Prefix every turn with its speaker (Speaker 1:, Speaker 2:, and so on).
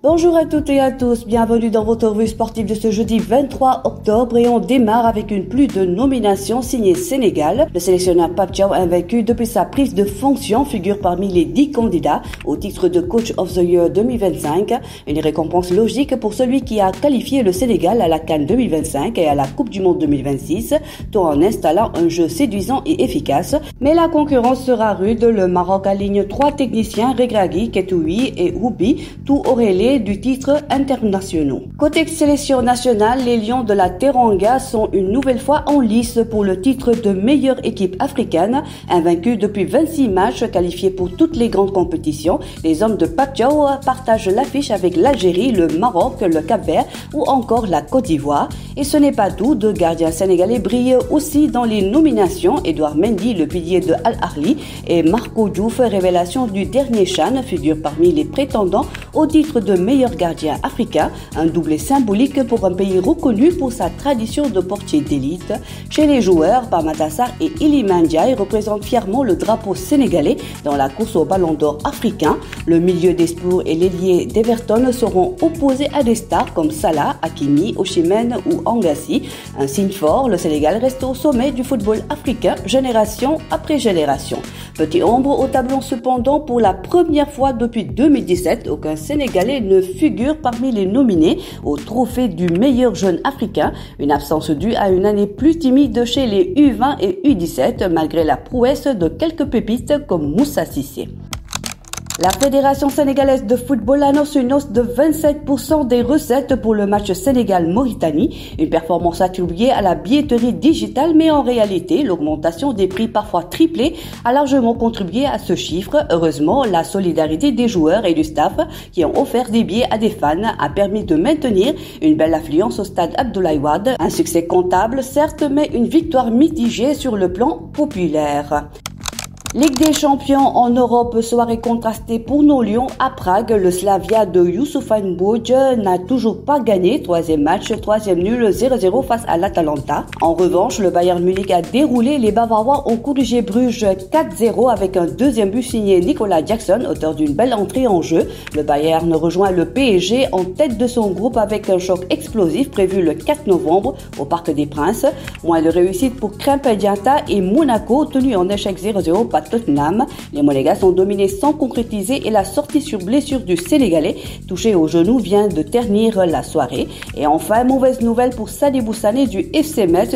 Speaker 1: Bonjour à toutes et à tous, bienvenue dans votre revue sportive de ce jeudi 23 octobre et on démarre avec une pluie de nominations signées Sénégal. Le sélectionneur Pape Thiaw, invaincu depuis sa prise de fonction, figure parmi les 10 candidats au titre de Coach of the Year 2025. Une récompense logique pour celui qui a qualifié le Sénégal à la CAN 2025 et à la Coupe du Monde 2026, tout en installant un jeu séduisant et efficace. Mais la concurrence sera rude, le Maroc aligne 3 techniciens, Regragui, Ketoui et Houbi, tout Aurélie du titre internationaux. Côté sélection nationale, les Lions de la Teranga sont une nouvelle fois en lice pour le titre de meilleure équipe africaine, invaincus depuis 26 matchs qualifiés pour toutes les grandes compétitions. Les hommes de Pape Thiaw partagent l'affiche avec l'Algérie, le Maroc, le Cap-Vert ou encore la Côte d'Ivoire. Et ce n'est pas tout, 2 gardiens sénégalais brillent aussi dans les nominations. Edouard Mendy, le pilier de Al Ahly, et Marco Diouf, révélation du dernier CHAN, figurent parmi les prétendants au titre de meilleur gardien africain, un doublé symbolique pour un pays reconnu pour sa tradition de portier d'élite. Chez les joueurs, Pape Sarr et Iliman Ndiaye représentent fièrement le drapeau sénégalais dans la course au ballon d'or africain. Le milieu d'Espoir et l'ailier d'Everton seront opposés à des stars comme Salah, Hakimi, Osimhen ou Angassi. Un signe fort, le Sénégal reste au sommet du football africain, génération après génération. Petit ombre au tableau cependant, pour la première fois depuis 2017, aucun Sénégalais ne figure parmi les nominés au trophée du meilleur jeune africain, une absence due à une année plus timide chez les U20 et U17 malgré la prouesse de quelques pépites comme Moussa Cissé. La Fédération sénégalaise de football annonce une hausse de 27% des recettes pour le match Sénégal-Mauritanie, une performance attribuée à la billetterie digitale, mais en réalité, l'augmentation des prix parfois triplés a largement contribué à ce chiffre. Heureusement, la solidarité des joueurs et du staff qui ont offert des billets à des fans a permis de maintenir une belle affluence au stade Abdoulaye Wade. Un succès comptable, certes, mais une victoire mitigée sur le plan populaire. Ligue des champions en Europe, soirée contrastée pour nos Lions à Prague. Le Slavia de Youssoufane Bouj n'a toujours pas gagné. 3e match, 3e nul, 0-0 face à l'Atalanta. En revanche, le Bayern Munich a déroulé. Les Bavarois ont corrigé Bruges 4-0 avec un 2e but signé Nicolas Jackson, auteur d'une belle entrée en jeu. Le Bayern rejoint le PSG en tête de son groupe avec un choc explosif prévu le 4 novembre au Parc des Princes. Moins de réussite pour Krépin Diatta et Monaco, tenu en échec 0-0 par Tottenham. Les Monégas ont dominé sans concrétiser et la sortie sur blessure du Sénégalais, touché au genou, vient de ternir la soirée. Et enfin, mauvaise nouvelle pour Sadibou Sané du FC Metz.